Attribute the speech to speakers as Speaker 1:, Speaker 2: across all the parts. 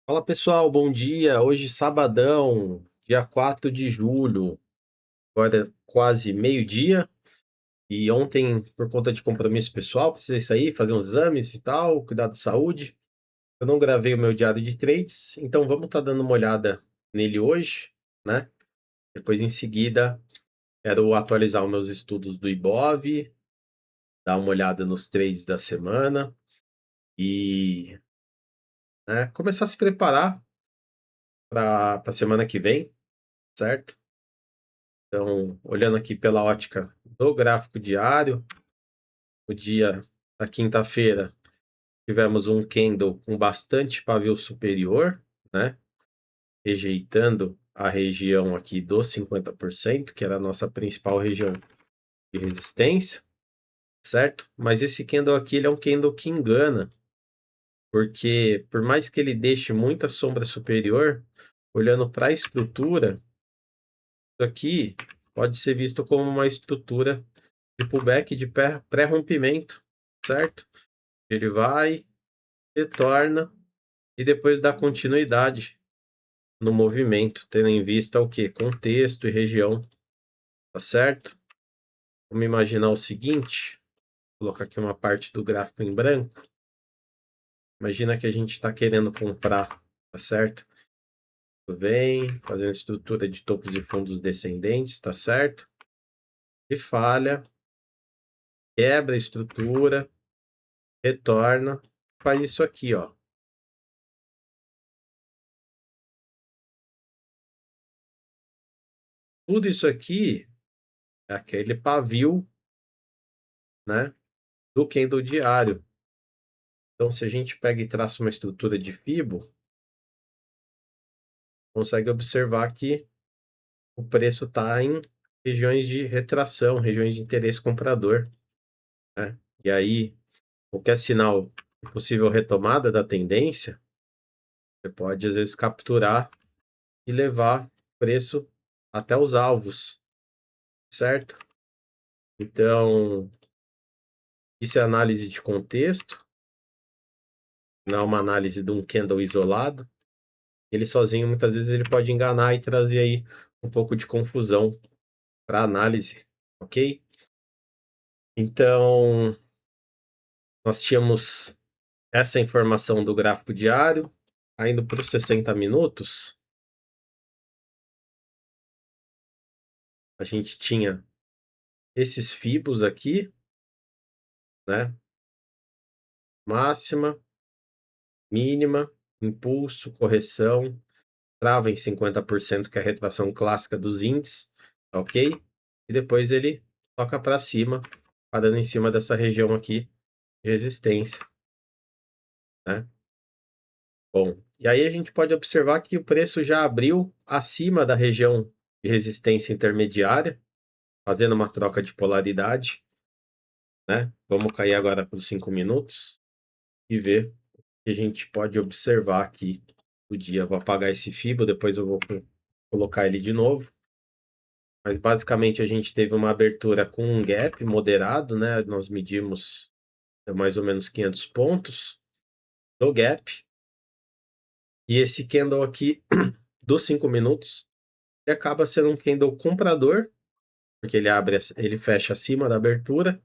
Speaker 1: Fala pessoal, bom dia. Hoje sabadão, dia 4 de julho, agora é quase meio-dia. E ontem, por conta de compromisso pessoal, precisei sair, fazer uns exames e tal, cuidar da saúde. Eu não gravei o meu diário de trades, então vamos estar dando uma olhada nele hoje, né? Depois em seguida, quero atualizar os meus estudos do Ibov, dar uma olhada nos trades da semana e começar a se preparar para a semana que vem, certo? Então, olhando aqui pela ótica do gráfico diário, o dia da quinta-feira tivemos um candle com bastante pavio superior, né? Rejeitando a região aqui dos 50%, que era a nossa principal região de resistência, certo? Mas esse candle aqui ele é um candle que engana, porque por mais que ele deixe muita sombra superior, olhando para a estrutura, isso aqui pode ser visto como uma estrutura de pullback de pré-rompimento, certo? Ele vai, retorna e depois dá continuidade no movimento, tendo em vista o que? Contexto e região, tá certo? Vamos imaginar o seguinte, vou colocar aqui uma parte do gráfico em branco. Imagina que a gente está querendo comprar, tá certo? Vem fazendo estrutura de topos e fundos descendentes, tá certo? E falha, quebra a estrutura, retorna, faz isso aqui, ó. Tudo isso aqui é aquele pavio, né, do candle diário. Então, se a gente pega e traça uma estrutura de Fibo, consegue observar que o preço está em regiões de retração, regiões de interesse comprador, né? E aí, o que é sinal de possível retomada da tendência, você pode às vezes capturar e levar o preço até os alvos, certo? Então, isso é análise de contexto, não é uma análise de um candle isolado. Ele sozinho, muitas vezes, ele pode enganar e trazer aí um pouco de confusão para análise, ok? Então, nós tínhamos essa informação do gráfico diário, indo para os 60 minutos, a gente tinha esses fibos aqui, né? Máxima, mínima, impulso, correção, trava em 50%, que é a retração clássica dos índices, ok? E depois ele toca para cima, parando em cima dessa região aqui de resistência, né? Bom, e aí a gente pode observar que o preço já abriu acima da região de resistência intermediária, fazendo uma troca de polaridade, né? Vamos cair agora para os 5 minutos e ver o que a gente pode observar aqui no dia. Vou apagar esse Fibo, depois eu vou colocar ele de novo. Mas basicamente a gente teve uma abertura com um gap moderado, né? Nós medimos mais ou menos 500 pontos do gap. E esse candle aqui dos 5 minutos, ele acaba sendo um candle comprador, porque ele abre, ele fecha acima da abertura,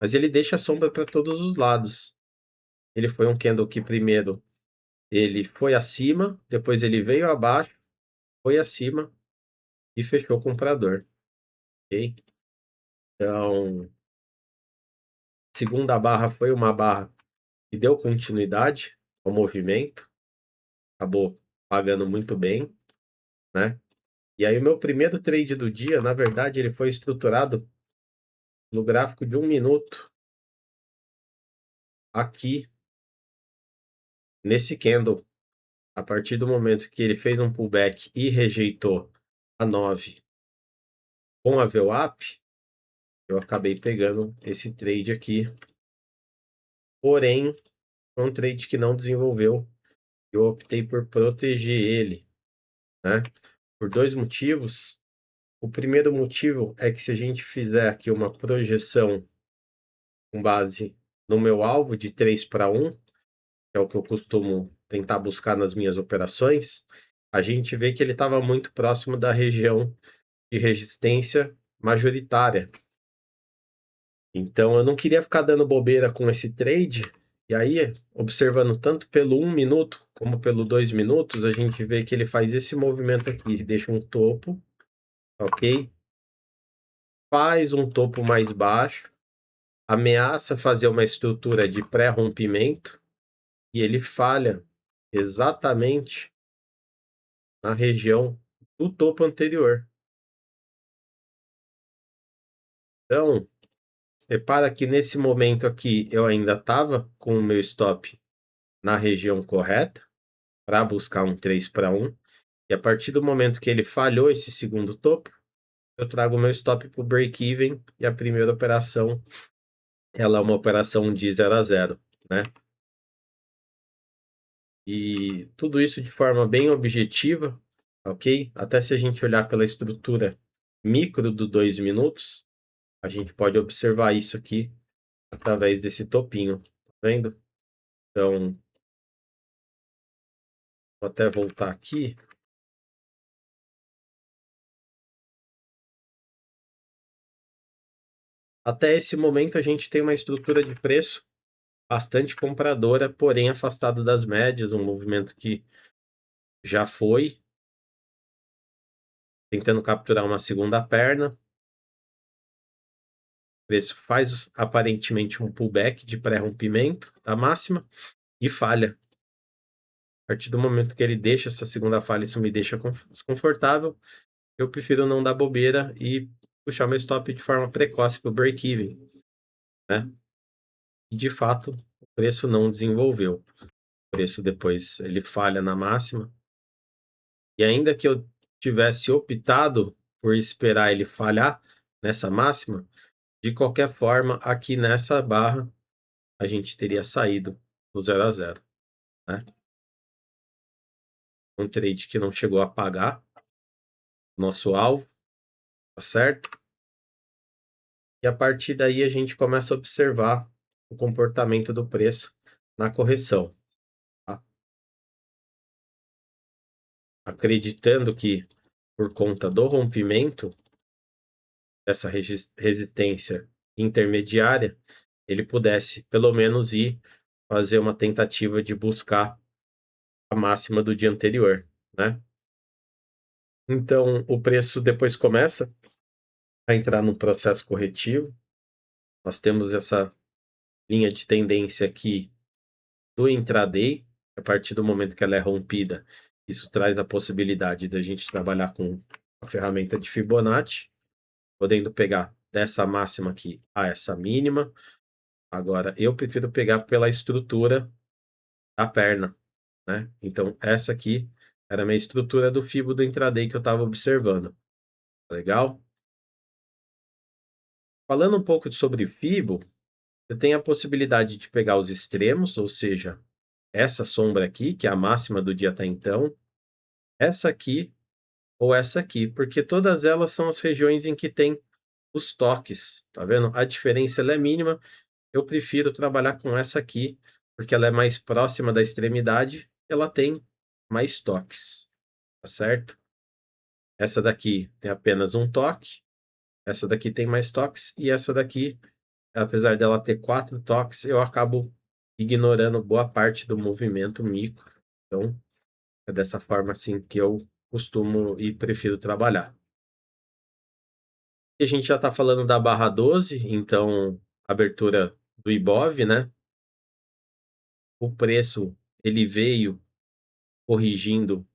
Speaker 1: mas ele deixa a sombra para todos os lados. Ele foi um candle que primeiro ele foi acima, depois ele veio abaixo, foi acima e fechou comprador, ok? Então, segunda barra foi uma barra que deu continuidade ao movimento, acabou pagando muito bem, né? E aí o meu primeiro trade do dia, na verdade, ele foi estruturado no gráfico de 1 minuto, aqui nesse candle. A partir do momento que ele fez um pullback e rejeitou a 9 com a VWAP, eu acabei pegando esse trade aqui. Porém, foi um trade que não desenvolveu. Eu optei por proteger ele, né? Por dois motivos. O primeiro motivo é que se a gente fizer aqui uma projeção com base no meu alvo de 3 para 1, que é o que eu costumo tentar buscar nas minhas operações, a gente vê que ele estava muito próximo da região de resistência majoritária. Então eu não queria ficar dando bobeira com esse trade. E aí, observando tanto pelo 1 minuto como pelo 2 minutos, a gente vê que ele faz esse movimento aqui, deixa um topo, ok? Faz um topo mais baixo, ameaça fazer uma estrutura de pré-rompimento e ele falha exatamente na região do topo anterior. Então, repara que nesse momento aqui eu ainda estava com o meu stop na região correta para buscar um 3 para 1. E a partir do momento que ele falhou esse segundo topo, eu trago o meu stop para o break-even e a primeira operação ela é uma operação de 0 a 0, né? E tudo isso de forma bem objetiva, ok? Até se a gente olhar pela estrutura micro do 2 minutos, a gente pode observar isso aqui através desse topinho, tá vendo? Então, vou até voltar aqui. Até esse momento a gente tem uma estrutura de preço bastante compradora, porém afastada das médias, um movimento que já foi tentando capturar uma segunda perna. O preço faz aparentemente um pullback de pré-rompimento da máxima e falha. A partir do momento que ele deixa essa segunda falha, isso me deixa desconfortável. Eu prefiro não dar bobeira e puxar meu stop de forma precoce para o break-even, né? E de fato, o preço não desenvolveu. O preço depois ele falha na máxima. E ainda que eu tivesse optado por esperar ele falhar nessa máxima, de qualquer forma, aqui nessa barra, a gente teria saído no 0 a 0, né? Um trade que não chegou a pagar nosso alvo, tá certo? E a partir daí a gente começa a observar o comportamento do preço na correção, tá? Acreditando que por conta do rompimento dessa resistência intermediária, ele pudesse pelo menos ir fazer uma tentativa de buscar a máxima do dia anterior, né? Então o preço depois começa a entrar num processo corretivo. Nós temos essa linha de tendência aqui do intraday. A partir do momento que ela é rompida, isso traz a possibilidade da gente trabalhar com a ferramenta de Fibonacci, podendo pegar dessa máxima aqui a essa mínima. Agora, eu prefiro pegar pela estrutura da perna, né? Então, essa aqui era a minha estrutura do Fibo do intraday que eu estava observando. Legal? Falando um pouco sobre Fibo, você tem a possibilidade de pegar os extremos, ou seja, essa sombra aqui, que é a máxima do dia até então, essa aqui ou essa aqui, porque todas elas são as regiões em que tem os toques, tá vendo? A diferença ela é mínima. Eu prefiro trabalhar com essa aqui, porque ela é mais próxima da extremidade, ela tem mais toques, tá certo? Essa daqui tem apenas um toque, essa daqui tem mais toques, e essa daqui, apesar dela ter 4 toques, eu acabo ignorando boa parte do movimento micro. Então, é dessa forma assim que eu costumo e prefiro trabalhar. E a gente já está falando da barra 12, então, abertura do Ibov, né? O preço, ele veio corrigindo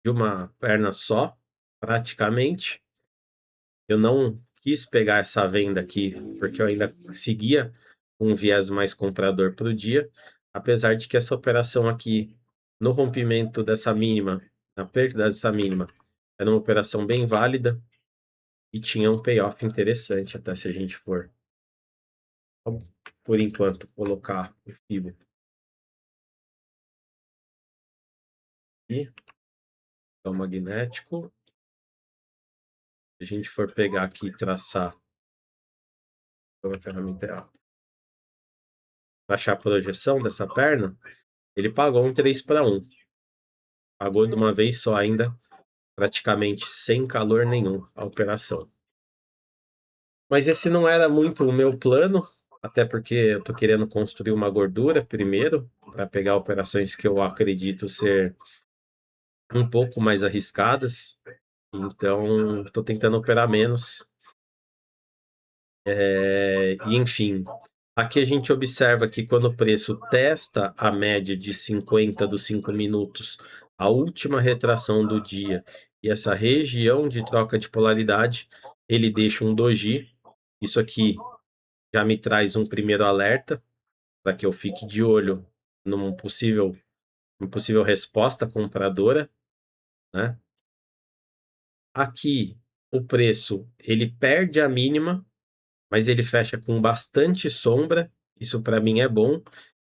Speaker 1: de uma perna só, praticamente. Eu não quis pegar essa venda aqui, porque eu ainda seguia um viés mais comprador para o dia, apesar de que essa operação aqui, no rompimento dessa mínima, na perda dessa mínima, era uma operação bem válida e tinha um payoff interessante, até se a gente for, por enquanto, colocar o FIBO aqui, é o magnético. Se a gente for pegar aqui e traçar, a ferramenta é a traçar a projeção dessa perna, Ele pagou um 3-1. Pagou de uma vez só ainda, praticamente sem calor nenhum a operação. Mas esse não era muito o meu plano, até porque eu tô querendo construir uma gordura primeiro, para pegar operações que eu acredito ser um pouco mais arriscadas. Então, tô tentando operar menos. E enfim, aqui a gente observa que quando o preço testa a média de 50 dos 5 minutos, a última retração do dia e essa região de troca de polaridade, ele deixa um doji. Isso aqui já me traz um primeiro alerta para que eu fique de olho numa possível resposta compradora, né? Aqui o preço ele perde a mínima, mas ele fecha com bastante sombra. Isso para mim é bom.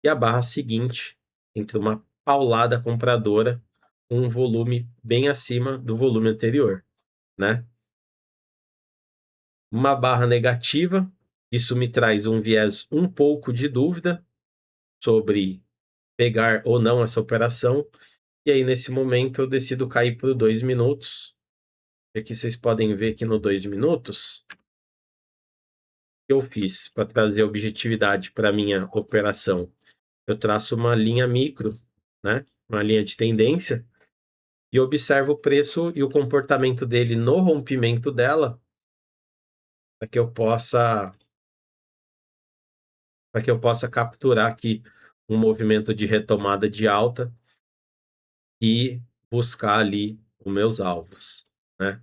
Speaker 1: E a barra seguinte, entre uma paulada compradora, um volume bem acima do volume anterior, né? Uma barra negativa, isso me traz um viés um pouco de dúvida sobre pegar ou não essa operação. E aí, nesse momento, eu decido cair por 2 minutos. E aqui vocês podem ver que no 2 minutos, o que eu fiz para trazer objetividade para minha operação? Eu traço uma linha micro, né? Uma linha de tendência, e observo o preço e o comportamento dele no rompimento dela, para que eu possa, para que eu possa capturar aqui um movimento de retomada de alta e buscar ali os meus alvos, né?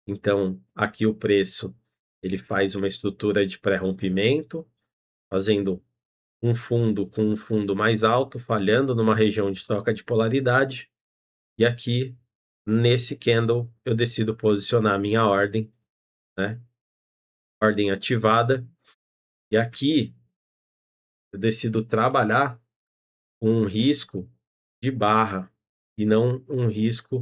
Speaker 1: Então, aqui o preço, ele faz uma estrutura de pré-rompimento, fazendo um fundo com um fundo mais alto, falhando numa região de troca de polaridade. E aqui, nesse candle, eu decido posicionar a minha ordem, né? Ordem ativada. E aqui, eu decido trabalhar com um risco de barra e não um risco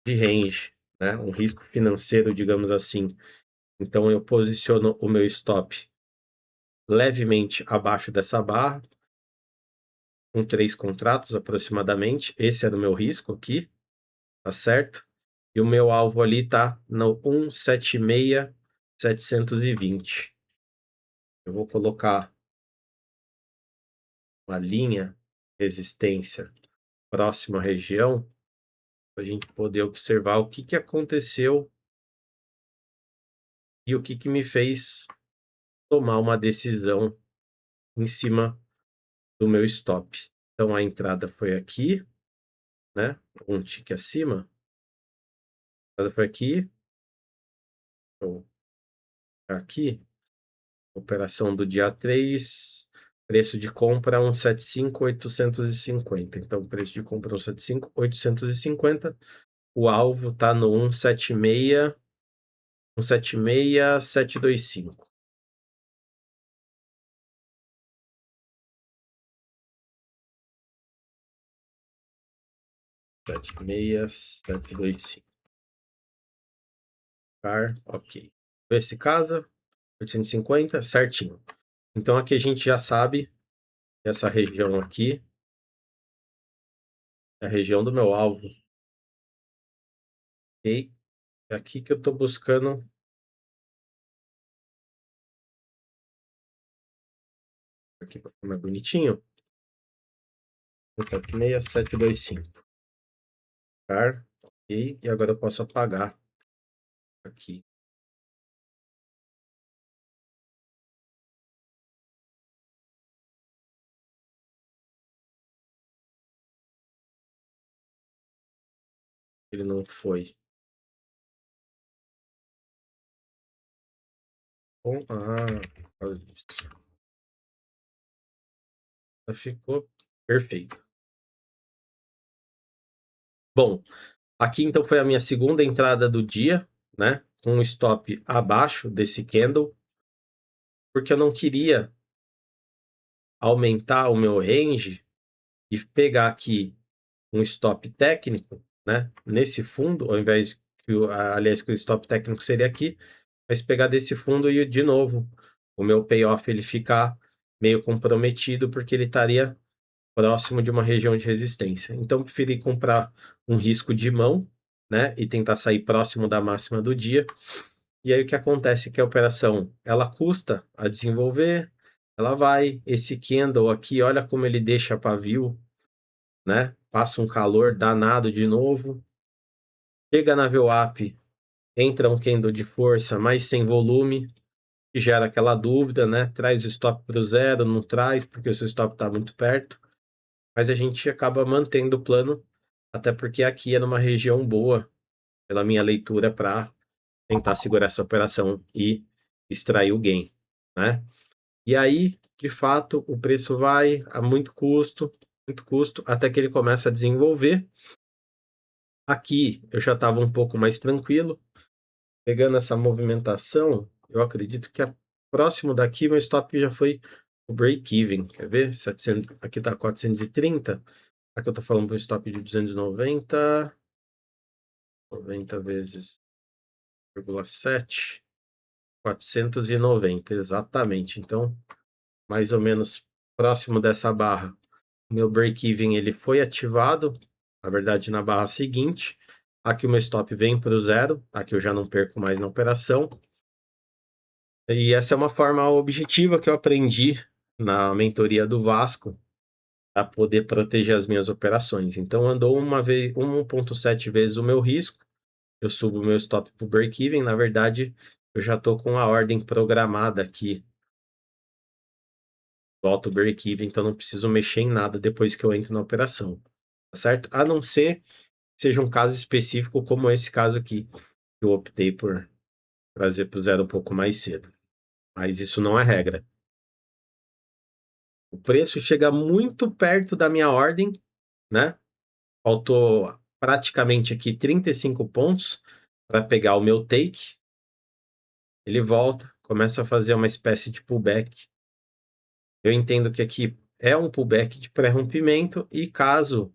Speaker 1: de range, né? Um risco financeiro, digamos assim. Então, eu posiciono o meu stop levemente abaixo dessa barra, com 3 contratos aproximadamente. Esse era o meu risco aqui, tá certo? E o meu alvo ali tá no 176,720. Eu vou colocar uma linha resistência próxima à região para a gente poder observar o que aconteceu e o que me fez tomar uma decisão em cima do meu stop. Então a entrada foi aqui, né? Um tique acima. A entrada foi aqui. Vou colocar aqui. Operação do dia 3. Preço de compra 175,850. Então, preço de compra 175,850. O alvo está no 176,725. 176,725. Ok. Vê se casa. 850, certinho. Então aqui a gente já sabe que essa região aqui é a região do meu alvo. Ok? É aqui que eu estou buscando. Aqui para ficar mais bonitinho. 176,725. Ok? E agora eu posso apagar aqui. Ele não foi. Bom, olha isso. Já ficou perfeito. Bom, aqui então foi a minha segunda entrada do dia, né? Com um stop abaixo desse candle, porque eu não queria aumentar o meu range e pegar aqui um stop técnico, né? Nesse fundo, ao invés aliás, que o stop técnico seria aqui, mas pegar desse fundo e de novo o meu payoff ele ficar meio comprometido, porque ele estaria próximo de uma região de resistência. Então, preferi comprar um risco de mão, né, e tentar sair próximo da máxima do dia. E aí o que acontece é que a operação, ela custa a desenvolver, ela vai, esse candle aqui, olha como ele deixa pavio, né? Passa um calor danado de novo. Chega na VWAP, entra um candle de força, mas sem volume, que gera aquela dúvida, né? Traz o stop para o zero, não traz, porque o seu stop está muito perto. Mas a gente acaba mantendo o plano, até porque aqui é numa região boa, pela minha leitura, para tentar segurar essa operação e extrair o gain, né? E aí, de fato, o preço vai a muito custo, até que ele começa a desenvolver. Aqui eu já estava um pouco mais tranquilo, pegando essa movimentação, eu acredito que próximo daqui meu stop já foi o break-even, quer ver? 700, aqui está 430, aqui eu estou falando para um stop de 290, 90 vezes 0,7, 490, exatamente. Então, mais ou menos próximo dessa barra, meu break-even ele foi ativado, na verdade na barra seguinte. Aqui o meu stop vem para o zero, aqui eu já não perco mais na operação. E essa é uma forma objetiva que eu aprendi na mentoria do Vasco para poder proteger as minhas operações. Então andou 1,7 vezes o meu risco, eu subo o meu stop para o break-even. Na verdade, eu já estou com a ordem programada aqui, volta o break-even, então não preciso mexer em nada depois que eu entro na operação, tá certo? A não ser que seja um caso específico, como esse caso aqui, que eu optei por trazer para o zero um pouco mais cedo. Mas isso não é regra. O preço chega muito perto da minha ordem, né? Faltou praticamente aqui 35 pontos para pegar o meu take. Ele volta, começa a fazer uma espécie de pullback. Eu entendo que aqui é um pullback de pré-rompimento e caso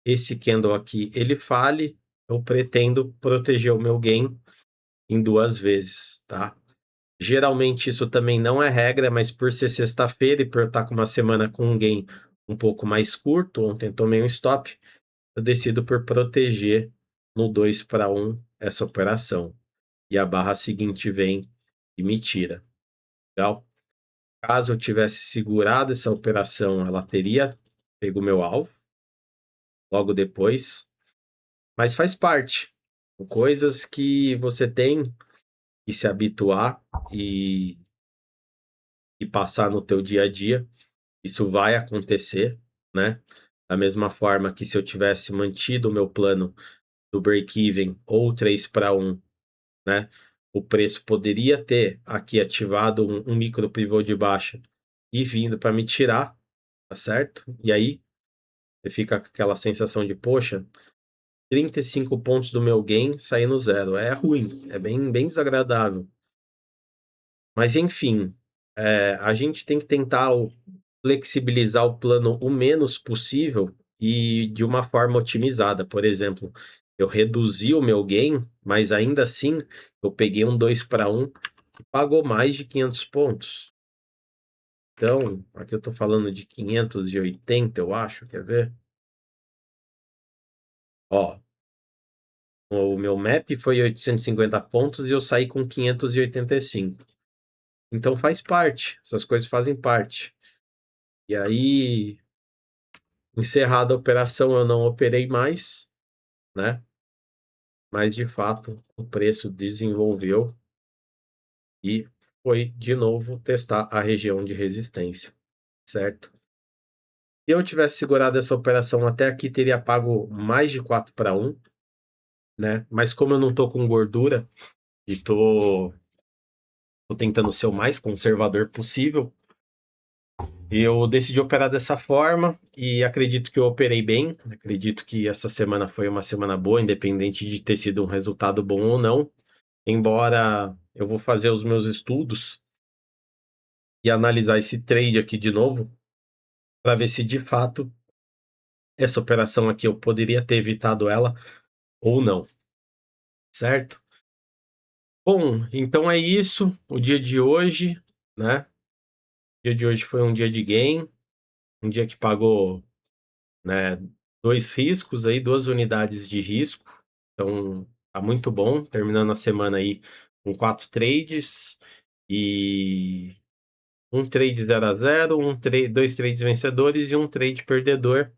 Speaker 1: esse candle aqui ele fale, eu pretendo proteger o meu gain em 2 vezes, tá? Geralmente isso também não é regra, mas por ser sexta-feira e por eu estar com uma semana com um gain um pouco mais curto, ontem tomei um stop, eu decido por proteger no 2-1 essa operação. E a barra seguinte vem e me tira. Legal? Caso eu tivesse segurado essa operação, ela teria pego o meu alvo logo depois, mas faz parte. São coisas que você tem que se habituar e, e passar no teu dia a dia. Isso vai acontecer, né? Da mesma forma que se eu tivesse mantido o meu plano do break-even ou 3-1, né? O preço poderia ter aqui ativado um micro pivô de baixa e vindo para me tirar, tá certo? E aí você fica com aquela sensação de, poxa, 35 pontos do meu gain saindo zero. É ruim, é bem desagradável. Mas enfim, a gente tem que tentar flexibilizar o plano o menos possível e de uma forma otimizada. Por exemplo, eu reduzi o meu gain, mas ainda assim eu peguei um 2-1 que pagou mais de 500 pontos. Então, aqui eu estou falando de 580, eu acho, quer ver? Ó, o meu map foi 850 pontos e eu saí com 585. Então faz parte, essas coisas fazem parte. E aí, encerrada a operação, eu não operei mais, né? Mas de fato, o preço desenvolveu e foi de novo testar a região de resistência, certo? Se eu tivesse segurado essa operação até aqui, teria pago mais de 4-1, né? Mas como eu não tô com gordura e tô tentando ser o mais conservador possível, eu decidi operar dessa forma e acredito que eu operei bem. Acredito que essa semana foi uma semana boa, independente de ter sido um resultado bom ou não. Embora eu vou fazer os meus estudos e analisar esse trade aqui de novo, para ver se de fato essa operação aqui eu poderia ter evitado ela ou não, certo? Bom, então é isso, o dia de hoje, né? dia de hoje foi um dia de gain, um dia que pagou, né, 2 riscos aí, 2 unidades de risco, então tá muito bom, terminando a semana aí com 4 trades e um trade 0 a 0, 2 trades vencedores e um trade perdedor,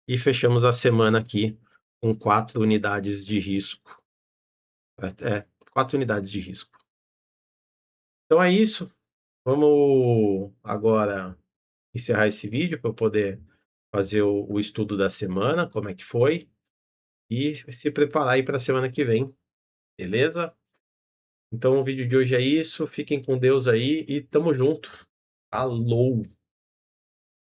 Speaker 1: e fechamos a semana aqui com 4 unidades de risco. 4 unidades de risco. Então é isso, vamos agora encerrar esse vídeo para eu poder fazer o estudo da semana, como é que foi, e se preparar aí para a semana que vem, beleza? Então o vídeo de hoje é isso, fiquem com Deus aí e tamo junto. Falou!